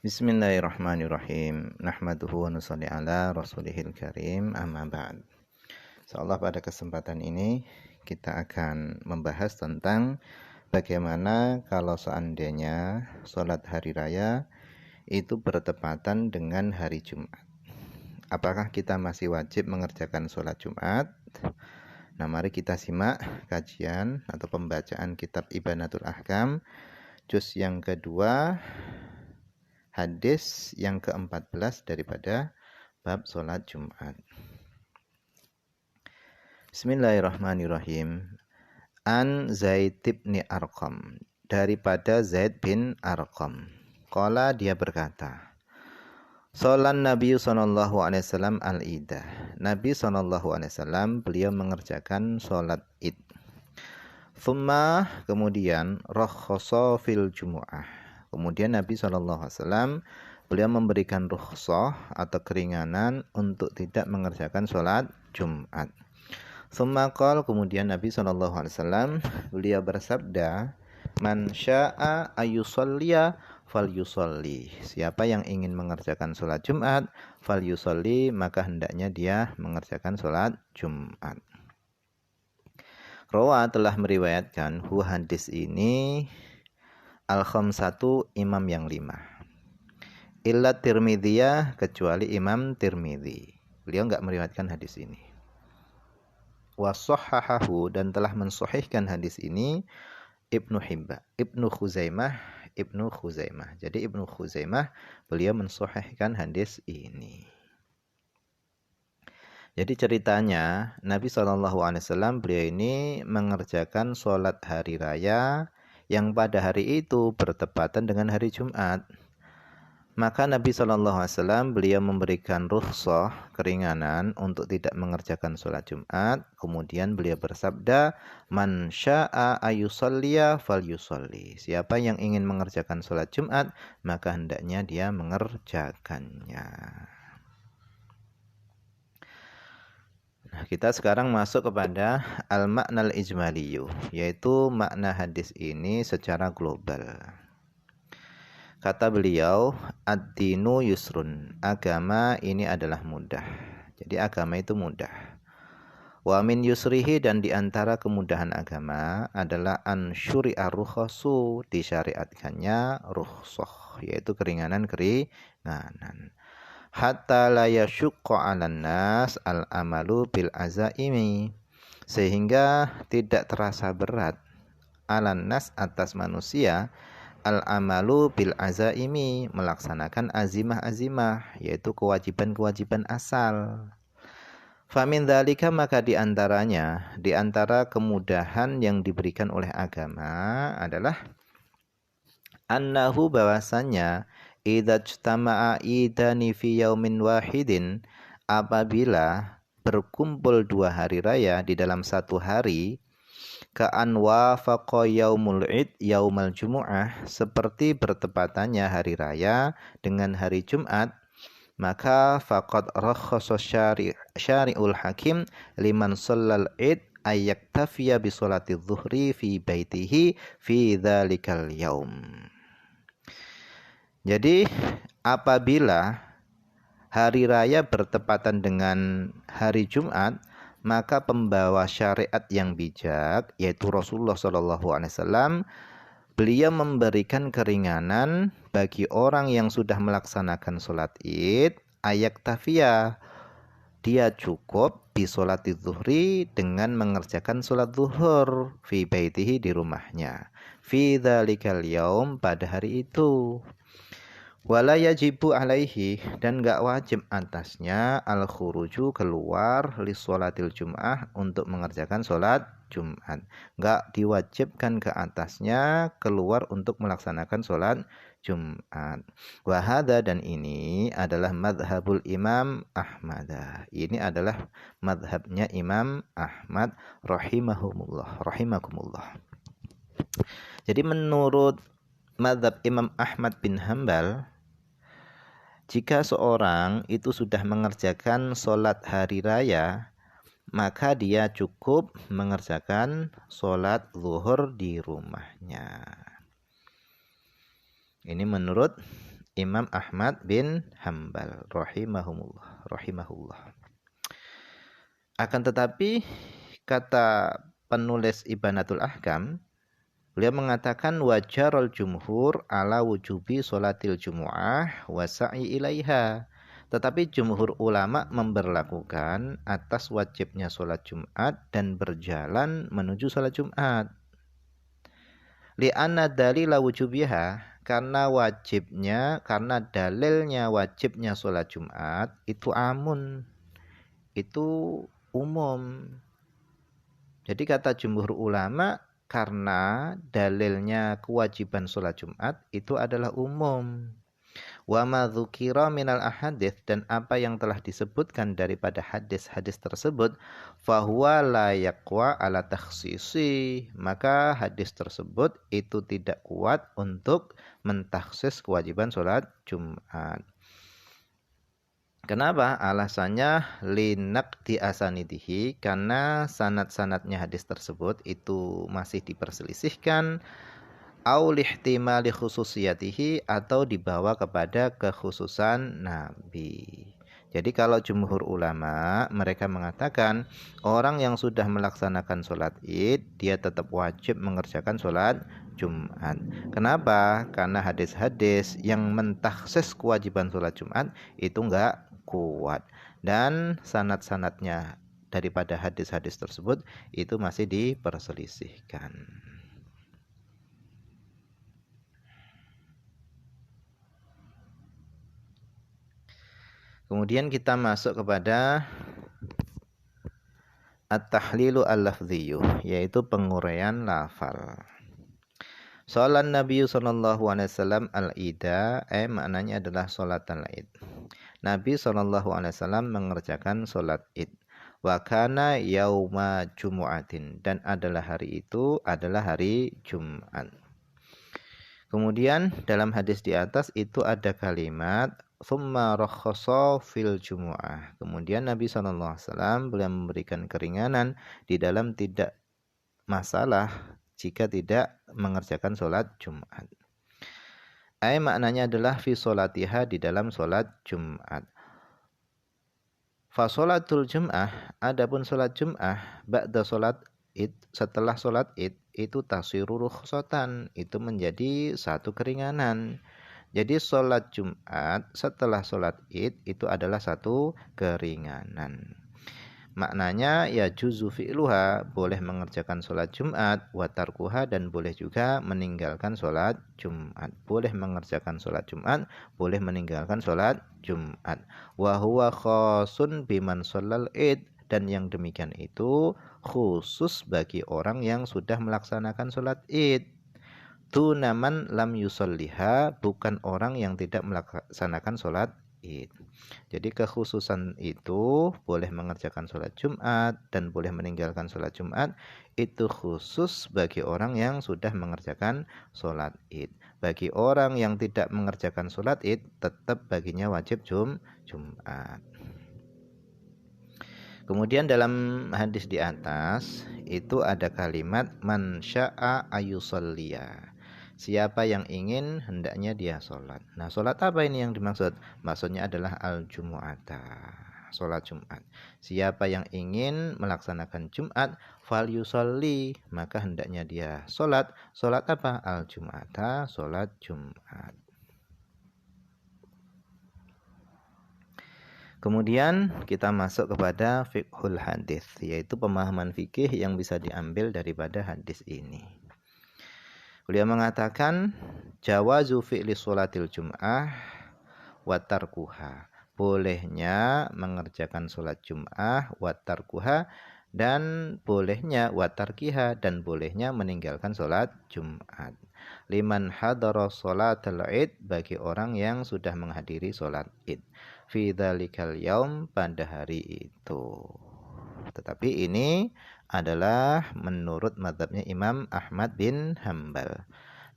Bismillahirrahmanirrahim. Nahmaduhu wa nusalli ala rasulihil karim, amma ba'd. Insyaallah pada kesempatan ini kita akan membahas tentang bagaimana kalau seandainya sholat hari raya itu bertepatan dengan hari Jumat. Apakah kita masih wajib mengerjakan sholat Jumat? Nah, mari kita simak kajian atau pembacaan kitab Ibanatul Ahkam juz yang kedua, hadis yang ke-14 daripada bab sholat Jumat. Bismillahirrahmanirrahim. An Zaid bin Arqam, daripada Zaid bin Arqam. Qala, dia berkata, Sholan Nabi SAW al-idah. Nabi SAW beliau mengerjakan sholat id. Thumma, kemudian rakhasa fil jumu'ah. Kemudian Nabi SAW beliau memberikan rukhsah atau keringanan untuk tidak mengerjakan sholat Jumat. Thumma qala, kemudian Nabi SAW beliau bersabda, Man sya'a ayyusalliya falyusalli. Siapa yang ingin mengerjakan sholat Jumat, falyusalli, maka hendaknya dia mengerjakan sholat Jumat. Rawa, telah meriwayatkan hadis ini al-khamsatu, imam yang 5. Illa Tirmidhiyah, kecuali Imam Tirmidhi. Beliau enggak meriwayatkan hadis ini. Wa sahhahahu, dan telah mensahihkan hadis ini Ibnu Khuzaimah. Jadi Ibnu Khuzaimah beliau mensahihkan hadis ini. Jadi ceritanya Nabi SAW beliau ini mengerjakan sholat hari raya yang pada hari itu bertepatan dengan hari Jumat. Maka Nabi SAW beliau memberikan rukhsah, keringanan untuk tidak mengerjakan sholat Jumat. Kemudian beliau bersabda, Man sya'a ayyusalliya falyusalli. Siapa yang ingin mengerjakan sholat Jumat, maka hendaknya dia mengerjakannya. Nah, kita sekarang masuk kepada al-ma'nal ijmaliyu, yaitu makna hadis ini secara global. Kata beliau, ad-dinu yusrun, agama ini adalah mudah. Jadi agama itu mudah. Wa min yusrihi, dan diantara kemudahan agama adalah an syuri'a rukhasu, disyariatkannya rukhsah, yaitu keringanan. Hatta la yasyuqqa 'alan nas al-amalu bil azaimi, sehingga tidak terasa berat 'alan nas, atas manusia, al-amalu bil azaimi, melaksanakan azimah-azimah, yaitu kewajiban-kewajiban asal. Famin dzalika, maka diantaranya, diantara kemudahan yang diberikan oleh agama adalah annahu, bahwasannya idza ijtama'a idani fi yaumin wahidin, apabila berkumpul 2 hari raya di dalam satu hari, ka'an wafaqa yaumul id yaumal jumu'ah, seperti bertepatannya hari raya dengan hari Jumat, maka faqad rakhasa syari'ul hakim liman shallal id ayyaktafiya bi sholati dhuhri fi baitihi fi dzalikal yaum. Jadi apabila hari raya bertepatan dengan hari Jumat, maka pembawa syariat yang bijak, yaitu Rasulullah SAW, beliau memberikan keringanan bagi orang yang sudah melaksanakan sholat id, ayyaktafiya, dia cukup bi sholati zuhri, dengan mengerjakan sholat zuhur fi baitihi, di rumahnya, fi dzalikal yaum, pada hari itu. Wala yajibu alaihi, dan enggak wajib atasnya al-khuruju, keluar, li sholatil jum'ah, untuk mengerjakan sholat Jumat. Enggak diwajibkan ke atasnya keluar untuk melaksanakan sholat Jumat. Wa hadza, dan ini adalah madhabul Imam Ahmad. Ini adalah madhabnya Imam Ahmad rahimakumullah. Jadi menurut madhab Imam Ahmad bin Hanbal, jika seorang itu sudah mengerjakan sholat hari raya, maka dia cukup mengerjakan sholat zuhur di rumahnya. Ini menurut Imam Ahmad bin Hambal rahimahullah. Akan tetapi kata penulis Ibanatul Ahkam, beliau mengatakan wajarul jumhur ala wujubi sholatil jumu'ah wa sa'i ilaiha. Tetapi jumhur ulama memberlakukan atas wajibnya sholat Jumat dan berjalan menuju sholat Jumat. Li'anna dalila wujubiha, karena dalilnya wajibnya sholat Jumat itu amun, itu umum. Jadi kata jumhur ulama, karena dalilnya kewajiban sholat Jumat itu adalah umum. Wa ma dzukira minal ahadits, dan apa yang telah disebutkan daripada hadis-hadis tersebut, fahuwa la yaqwa ala takhsisi, maka hadis tersebut itu tidak kuat untuk mentakhsis kewajiban sholat Jumat. Kenapa? Alasannya linak di asanidihi, karena sanad-sanadnya hadis tersebut itu masih diperselisihkan, au lihtimali khususiyatihi, atau dibawa kepada kekhususan Nabi. Jadi kalau jumhur ulama mereka mengatakan orang yang sudah melaksanakan sholat id dia tetap wajib mengerjakan sholat Jumat. Kenapa? Karena hadis-hadis yang mentakhsis kewajiban sholat Jumat itu enggak kuat, dan sanad-sanadnya daripada hadis-hadis tersebut itu masih diperselisihkan. Kemudian kita masuk kepada at-tahlilu al-lafdhiyu, yaitu penguraian lafal. Salat Nabi sallallahu alaihi wasallam al-ida, maknanya adalah salat al-id. Nabi sallallahu alaihi wasallam mengerjakan salat id. Wa kana yauma jumu'atin, dan adalah hari itu adalah hari Jumat. Kemudian dalam hadis di atas itu ada kalimat thumma rakhasa fil jumu'ah. Kemudian Nabi SAW beliau memberikan keringanan di dalam tidak masalah jika tidak mengerjakan sholat Jumat. Maknanya adalah fi sholatiha, di dalam sholat Jumat. Fa sholatul Jum'ah, adapun sholat Jum'ah ba'da sholat id, setelah sholat id itu tasiru rukhsatan, itu menjadi satu keringanan. Jadi sholat Jumat setelah sholat id itu adalah satu keringanan. Maknanya ya juzu fi'luha, boleh mengerjakan sholat Jumat, wa tarkuha, dan boleh juga meninggalkan sholat Jumat. Boleh mengerjakan sholat Jumat, boleh meninggalkan sholat Jumat. Wa huwa khosun biman sholal id, dan yang demikian itu khusus bagi orang yang sudah melaksanakan sholat id. Tunaman lam yusolliha, bukan orang yang tidak melaksanakan sholat id. Jadi kekhususan itu boleh mengerjakan sholat Jumat dan boleh meninggalkan sholat Jumat itu khusus bagi orang yang sudah mengerjakan sholat id. Bagi orang yang tidak mengerjakan sholat id, tetap baginya wajib Jumat. Kemudian dalam hadis di atas itu ada kalimat man sya'a ayusolliya. Siapa yang ingin hendaknya dia sholat. Nah, sholat apa ini yang dimaksud? Maksudnya adalah al-jumu'ata, sholat Jumat. Siapa yang ingin melaksanakan Jumat, fal yusolli, maka hendaknya dia sholat. Sholat apa? Al-jumu'ata, sholat Jumat. Kemudian kita masuk kepada fiqhul hadis, yaitu pemahaman fikih yang bisa diambil daripada hadis ini. Beliau mengatakan jawazu fi'li sholatil jum'ah wa tarkuha, bolehnya mengerjakan sholat Jum'ah wa tarkuha, dan bolehnya wa tarkiha, dan bolehnya meninggalkan sholat Jumat. Liman hadara sholatal id, bagi orang yang sudah menghadiri sholat id. Fi dzalikal yaum, pada hari itu. Tetapi ini adalah menurut mazhabnya Imam Ahmad bin Hambal.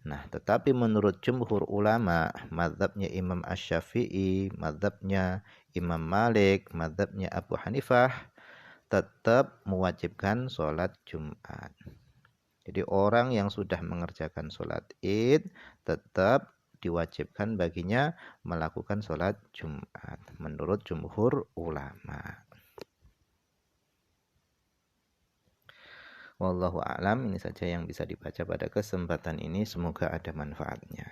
Nah, tetapi menurut jumhur ulama, mazhabnya Imam Asy-Syafi'i, mazhabnya Imam Malik, mazhabnya Abu Hanifah, tetap mewajibkan sholat Jumat. Jadi orang yang sudah mengerjakan sholat id tetap diwajibkan baginya melakukan sholat Jumat menurut jumhur ulama. Wallahu a'lam, ini saja yang bisa dibaca pada kesempatan ini, semoga ada manfaatnya.